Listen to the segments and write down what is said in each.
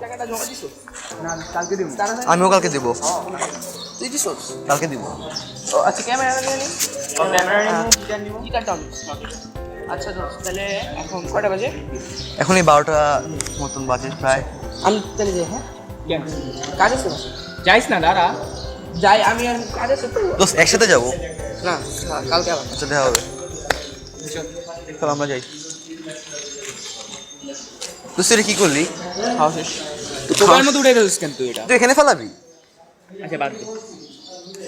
টাকাটা জমা দিছো? না কালকে দিব। আমিও কালকে দিব। তুই দিছো? কালকে দিব। ও আচ্ছা, ক্যামেরা নিয়ে নি। ক্যামেরা নিয়ে কি কাটটা আমি। আচ্ছা দোস্ত, তাহলে এখন কয়টা বাজে? এখন এই 12টা মতন বাজে প্রায়। আমি তাহলে যাই। হ্যাঁ কাজ আছে? যাইস না দাঁড়া। যাই আমি, আর কাজ আছে তো। দোস্ত একসাথে যাবো? না কালকে আবার। আচ্ছা দেখা হবে। চল আমরা যাই। দোস্ত এটা কি করলি? খাওয়া শেষ। তোর মধ্যে উঠে গেছিস কেন তুই এটা? তুই এখানে ফেলাবি? আচ্ছা বাদ দে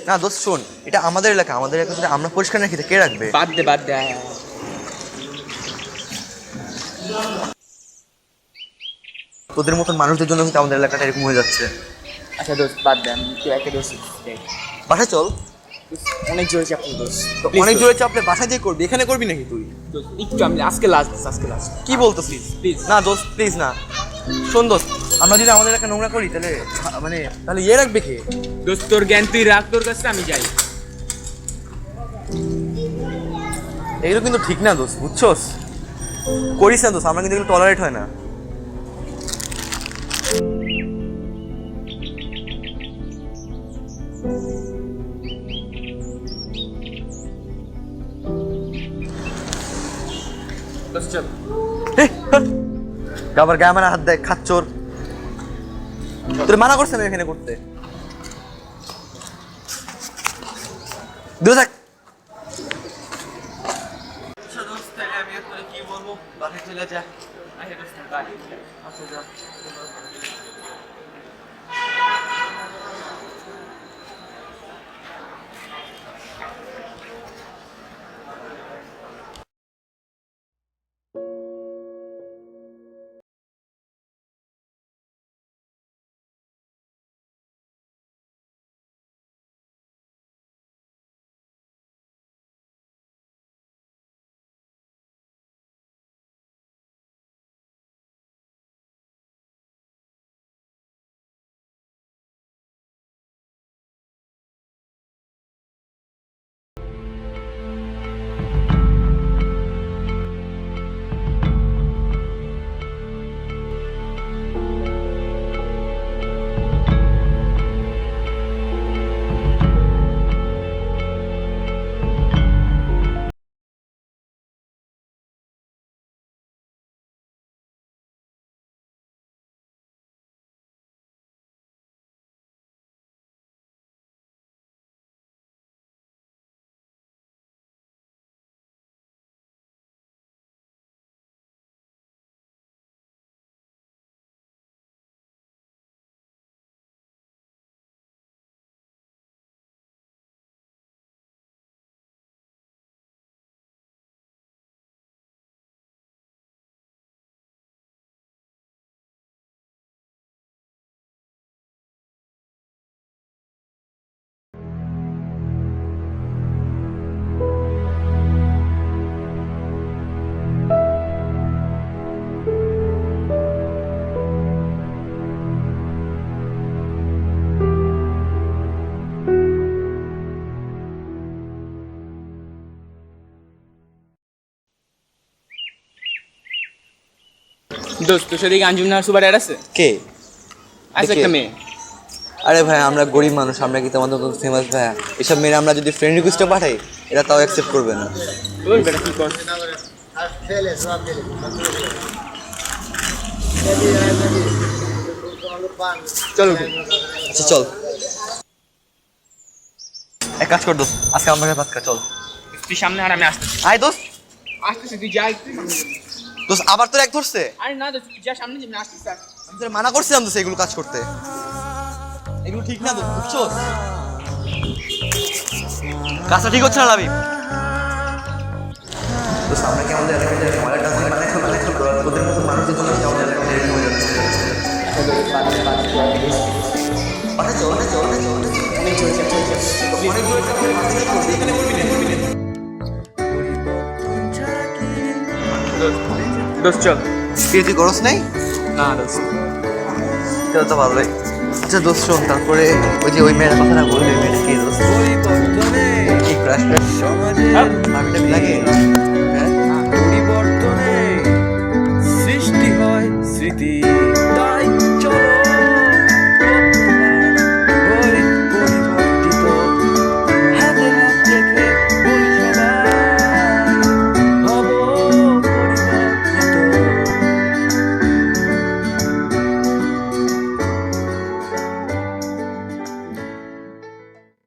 না দোস্ত শোন, এটা আমাদের এলাকা, আমাদের এলাকা আমরা পরিষ্কার রাখি, কে রাখবে? বাদ দে বাদ দে। তোদের মতন মানুষদের জন্য কিন্তু আমাদের এলাকাটা এরকম হয়ে যাচ্ছে। আচ্ছা দোস্ত বাদ দে, আমি তুই একটা দোস্ত বাসায় চল। অনেক জোরে চাপলি দোস্ত। অনেক জোরে চাপলে বাসায় দিয়ে করবি, এখানে করবি নাকি তুই? একটু আমি আজকে লাস্ট কি বলতেছিস? প্লিজ না দোস্ত প্লিজ না। শোন দোস্ত, আমরা যদি আমাদের এলাকা নোংরা করি তাহলে মানে তাহলে ইয়ে রাখবে কে? দোস্ত তোর জ্ঞান তুই রাখ তোর কাছে, আমি যাই। এগুলো কিন্তু ঠিক না দোস্ত, বুঝছস? করিস না দোস্ত, আমরা কিন্তু এগুলো টলারেট হয় না। দোস্ত চল। আবার গায়ে মানে হাত দেয়, খাচ্চোর। তোর মানা করছে না এখানে করতে? দূরে থাক। কি বলবো, বাসায় চলে যা। দোস্ত তোর সাথে গাঞ্জুম না সুপার অ্যাড আছে? কে? আছে একটা মেয়ে। আরে ভাই আমরা গরিব মানুষ, আমরা কি তোমাদের মতো ফেমাস ভাইয়া? এসব মেয়েরা আমরা যদি ফ্রেন্ড রিকোয়েস্টে পাঠাই এটা তাও অ্যাকসেপ্ট করবে না। ওই বেটা কি কর? চল উঠি। আচ্ছা চল, এক কাজ কর দোস্ত, আজকে আমার ভাত খা, চল। তুই সামনে আর আমি আসতেছি। আয় দোস্ত। আসতেছি তুই যা একটু সামনে যা। দোস্ত আবার তোর এক ধরছে? আরে না দোস্ত তুই যা সামনে যা, আমি আসতেছি। আমি তোর মানা করছিলাম দোস্ত এগুলো কাজ করতে, এগুলো ঠিক না দোস্ত, বুঝছো? কাজটা ঠিক হচ্ছে না লাবিব। দোস্ত আমরা কি আমাদের এলাকায় যাই? আমাদের কাছে তোদের মতো মানুষের জন্য কি আমাদের এলাকায় এরকম হয়ে যাচ্ছে? অনেক জোর, অনেক জোর, অনেক জোর, অনেক জোর। অনেক জোরে চাপ, জোরে চাপ। অনেক জোরে চাপ, এখানে করবি না, করবি না। দোস্ত চল। তুই করস নাই? না দোস্ত। চল তো ভালোই। আচ্ছা দোস্ত শোন, তারপরে ওই যে ওই মেয়ের কথাটা বলবি, মেয়েটা কে দোস্ত? কি ক্রাশ ক্রাশ? আমি লাগে